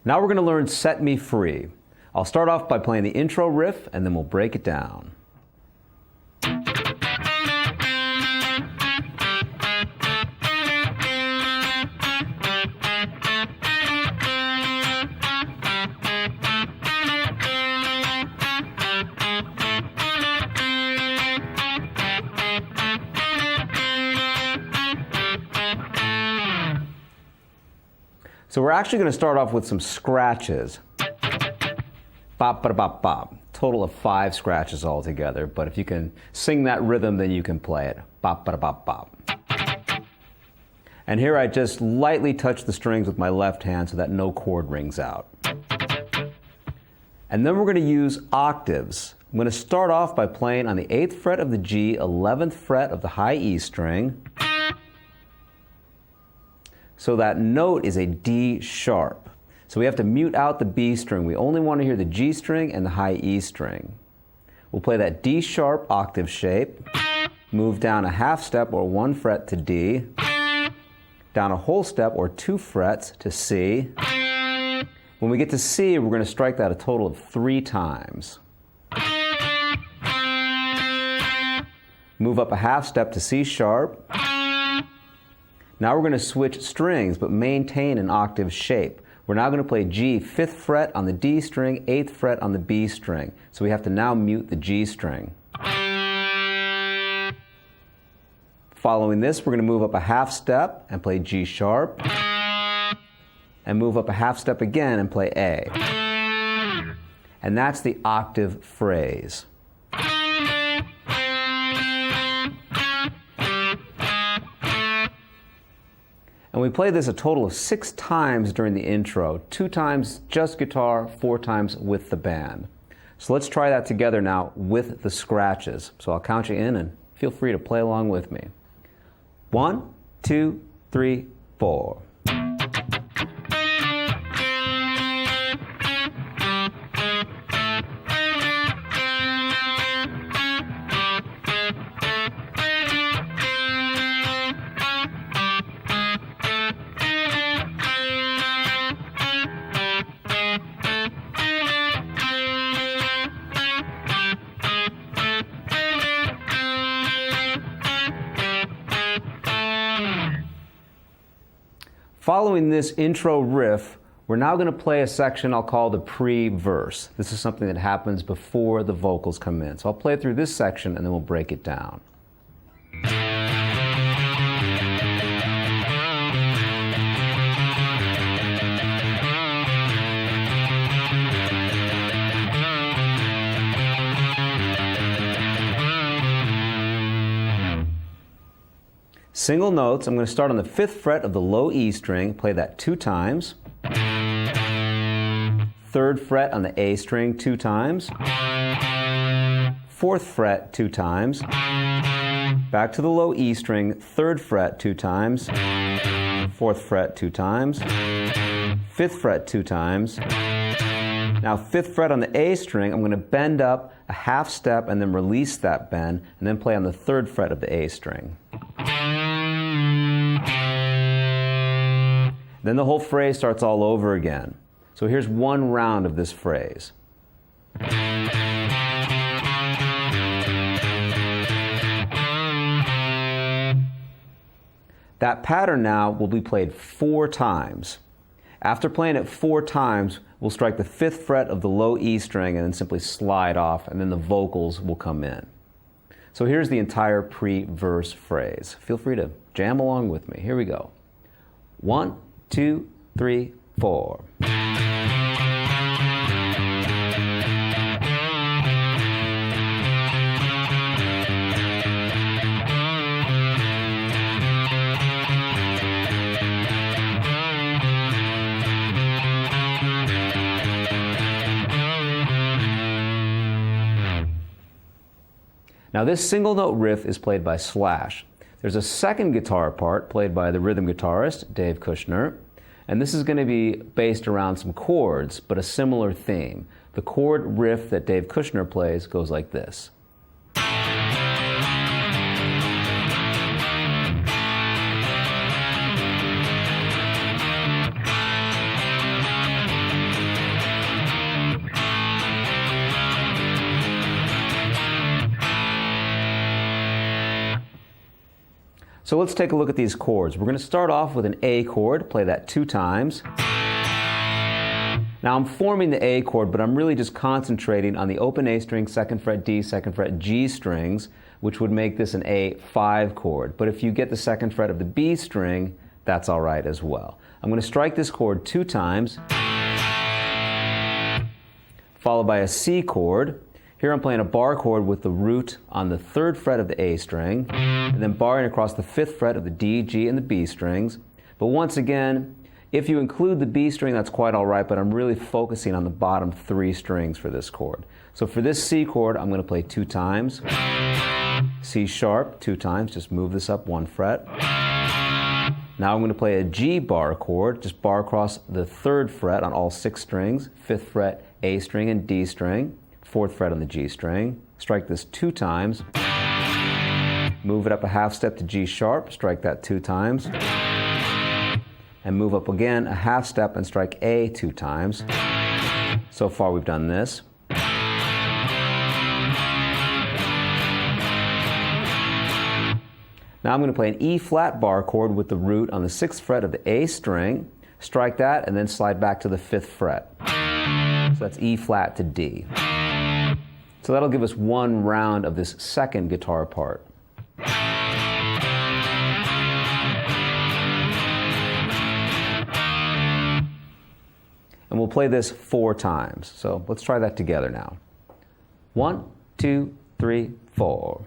Now we're going to learn Set Me Free. I'll start off by playing the intro riff and then we'll break it down. So we're actually going to start off with some scratches. Bop, ba, bop, bop. Total of 5 scratches altogether, but if you can sing that rhythm, then you can play it. Bop, ba, bop, bop. And here I just lightly touch the strings with my left hand so that no chord rings out. And then we're going to use octaves. I'm going to start off by playing on the 8th fret of the G, 11th fret of the high E string. So that note is a D sharp. So we have to mute out the B string. We only want to hear the G string and the high E string. We'll play that D sharp octave shape, move down a half step or 1 fret to D, down a whole step or 2 frets to C. When we get to C, we're going to strike that a total of 3 times. Move up a half step to C sharp. Now we're going to switch strings but maintain an octave shape. We're now going to play G 5th fret on the D string, 8th fret on the B string. So we have to now mute the G string. Following this, we're going to move up a half step and play G sharp. And move up a half step again and play A. And that's the octave phrase. And we play this a total of 6 times during the intro, 2 times just guitar, 4 times with the band. So let's try that together now with the scratches. So I'll count you in and feel free to play along with me. 1, 2, 3, 4. Following this intro riff, we're now going to play a section I'll call the pre-verse. This is something that happens before the vocals come in. So I'll play through this section and then we'll break it down. Single notes, I'm going to start on the 5th fret of the low E string, play that 2 times. 3rd fret on the A string 2 times. 4th fret 2 times. Back to the low E string, 3rd fret 2 times. 4th fret 2 times. 5th fret 2 times. Now 5th fret on the A string, I'm going to bend up a half step and then release that bend, and then play on the 3rd fret of the A string. Then the whole phrase starts all over again. So here's one round of this phrase. That pattern now will be played 4 times. After playing it 4 times, we'll strike the 5th fret of the low E string and then simply slide off, and then the vocals will come in. So here's the entire pre-verse phrase. Feel free to jam along with me. Here we go. 1, 2, 3, 4. Now this single note riff is played by Slash. There's a second guitar part played by the rhythm guitarist, Dave Kushner, and this is going to be based around some chords, but a similar theme. The chord riff that Dave Kushner plays goes like this. So let's take a look at these chords. We're going to start off with an A chord, play that 2 times. Now I'm forming the A chord, but I'm really just concentrating on the open A string, 2nd fret D, 2nd fret G strings, which would make this an A5 chord. But if you get the 2nd fret of the B string, that's all right as well. I'm going to strike this chord 2 times, followed by a C chord. Here I'm playing a bar chord with the root on the 3rd fret of the A string, and then barring across the 5th fret of the D, G, and the B strings. But once again, if you include the B string, that's quite all right, but I'm really focusing on the bottom 3 strings for this chord. So for this C chord, I'm going to play 2 times, C sharp 2 times, just move this up 1 fret. Now I'm going to play a G bar chord, just bar across the 3rd fret on all 6 strings, 5th fret A string and D string, 4th fret on the G string. Strike this 2 times, move it up a half step to G sharp, strike that 2 times, and move up again a half step and strike A 2 times. So far we've done this. Now I'm going to play an E flat bar chord with the root on the 6th fret of the A string, strike that, and then slide back to the 5th fret. So that's E flat to D. So that'll give us 1 round of this 2nd guitar part. And we'll play this 4 times. So let's try that together now. 1, 2, 3, 4.